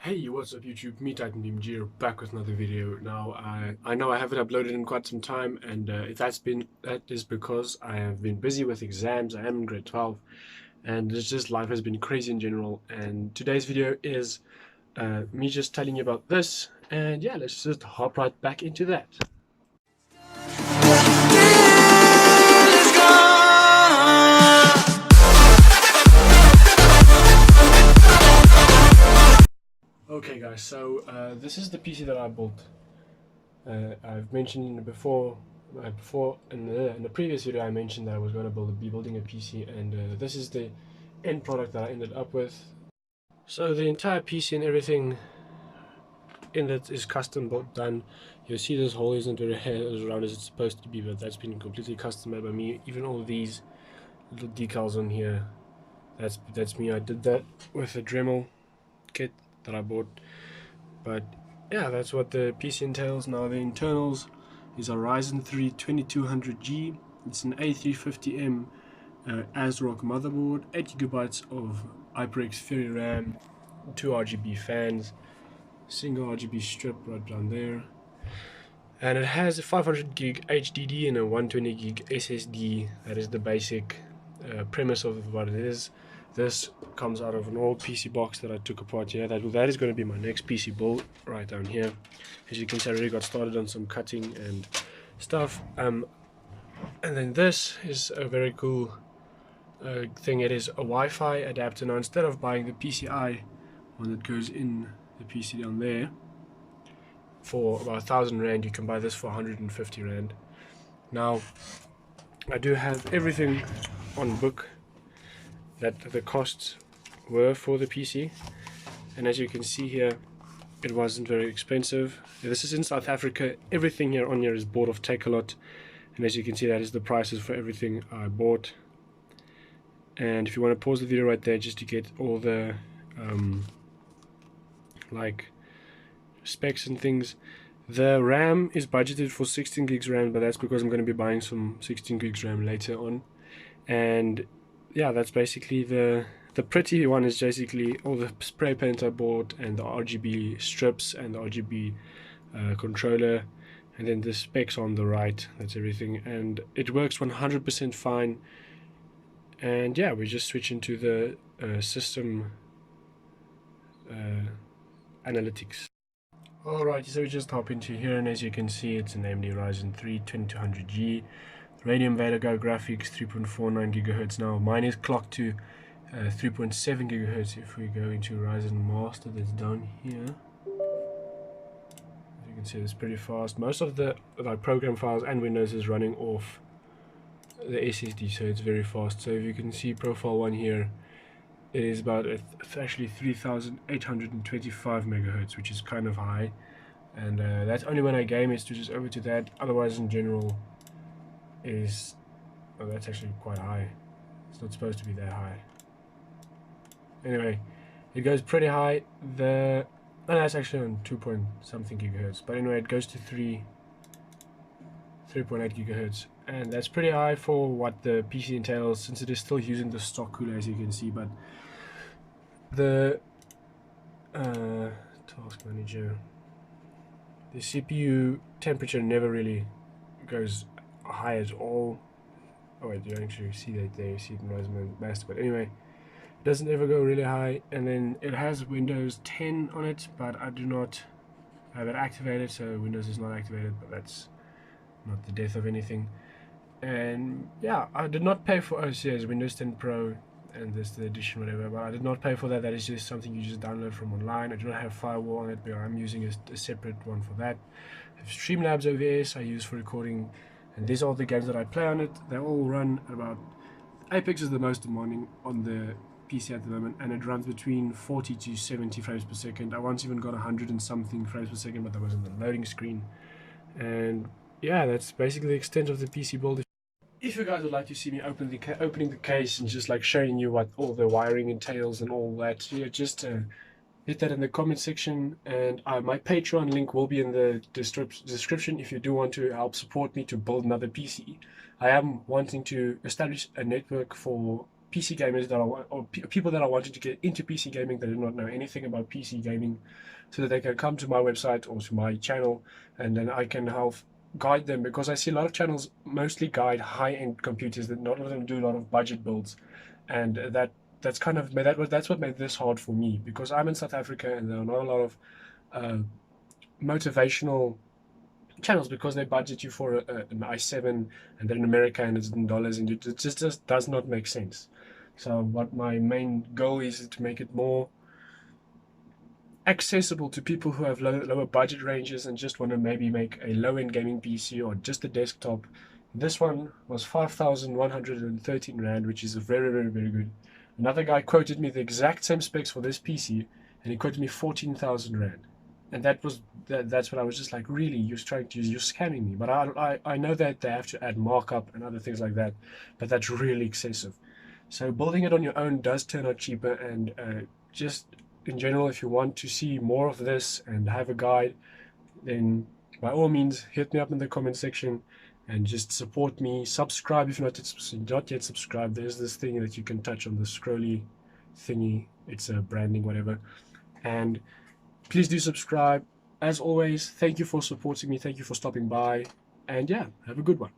Hey, what's up YouTube? Me Titan BMG back with another video. Now I know I haven't uploaded in quite some time, and that is because I have been busy with exams. I am in grade 12, and it's just life has been crazy in general. And today's video is me just telling you about this, and yeah, let's just hop right back into that. Okay guys, so this is the PC that I built. I've mentioned before in the previous video I mentioned that I was going to be building a PC, and this is the end product that I ended up with. So the entire PC and everything in it is custom built, done. You'll see this hole isn't very as round as it's supposed to be, but that's been completely custom made by me. Even all these little decals on here, that's me. I did that with a Dremel kit that I bought. But yeah, that's what the PC entails. Now the internals is a Ryzen 3 2200G. It's an A350M ASRock motherboard, 8GB of HyperX Fury RAM, 2 RGB fans, single RGB strip right down there, and it has a 500 gig HDD and a 120 gig SSD. That is the basic premise of what it is. This comes out of an old PC box that I took apart here. That is going to be my next PC build right down here. As you can see, I already got started on some cutting and stuff. And then this is a very cool thing. It is a Wi-Fi adapter. Now, instead of buying the PCI one that goes in the PC down there for about 1,000 Rand, you can buy this for 150 Rand. Now, I do have everything on book that the costs were for the PC, and as you can see here, it wasn't very expensive. This is in South Africa. Everything here on here is bought off Takealot, and as you can see, that is the prices for everything I bought. And if you want to pause the video right there just to get all the like specs and things, the RAM is budgeted for 16 gigs RAM, but that's because I'm going to be buying some 16 gigs RAM later on. And yeah, that's basically the pretty one is basically all the spray paint I bought and the RGB strips and the RGB controller, and then the specs on the right. That's everything, and it works 100% fine. And yeah, we just switch into the system analytics. Alright, so we just hop into here, and as you can see, it's an AMD Ryzen 3 2200G. Radeon Vega graphics, 3.49 gigahertz. Now mine is clocked to 3.7 gigahertz. If we go into Ryzen Master, that's down here, as you can see, it's pretty fast. Most of the program files and Windows is running off the SSD, so it's very fast. So if you can see profile 1 here, it is about actually 3,825 megahertz, which is kind of high, and that's only when I game. It switches over to that. Otherwise, in general, is that's actually quite high. It's not supposed to be that high. Anyway, it goes pretty high. No, that's actually on 2 point something gigahertz, but anyway, it goes to 3.8 gigahertz, and that's pretty high for what the PC entails, since it is still using the stock cooler, as you can see. But the task manager, the CPU temperature never really goes high at all. Oh wait, you actually see that there, you see it in Ryzen Master, but anyway, it doesn't ever go really high. And then it has Windows 10 on it, but I do not have it activated, so Windows is not activated, but that's not the death of anything. And yeah, I did not pay for OCS Windows 10 Pro, and this the edition, whatever, but I did not pay for that. That is just something you just download from online. I do not have firewall on it, but I'm using a separate one for that. I have Streamlabs OBS I use for recording, and these are the games that I play on it. They all run at about, Apex is the most demanding on the PC at the moment, and it runs between 40 to 70 frames per second. I once even got 100 and something frames per second, but that was on the loading screen. And yeah, that's basically the extent of the PC build. If you guys would like to see me opening the case and just like showing you what all the wiring entails and all that, yeah, just hit that in the comment section. And my Patreon link will be in the description if you do want to help support me to build another PC. I am wanting to establish a network for PC gamers that are, or people that are wanting to get into PC gaming that do not know anything about PC gaming, so that they can come to my website or to my channel, and then I can help guide them, because I see a lot of channels mostly guide high-end computers that not all of them do a lot of budget builds, and that's what made this hard for me, because I'm in South Africa and there are not a lot of uh, motivational channels, because they budget you for an i7, and then in America and it's in dollars, and it just does not make sense. So what my main goal is to make it more accessible to people who have lower budget ranges and just want to maybe make a low-end gaming PC or just a desktop. This one was 5,113 Rand, which is a very, very, very good. Another guy quoted me the exact same specs for this PC, and he quoted me 14,000 Rand. And that's what I was just like, really, you're scamming me. But I know that they have to add markup and other things like that, but that's really excessive. So building it on your own does turn out cheaper, and just in general, if you want to see more of this and have a guide, then by all means hit me up in the comment section and just support me. Subscribe if you're not yet subscribed. There's this thing that you can touch on, the scrolly thingy. It's a branding, whatever. And please do subscribe. As always, thank you for supporting me. Thank you for stopping by. And yeah, have a good one.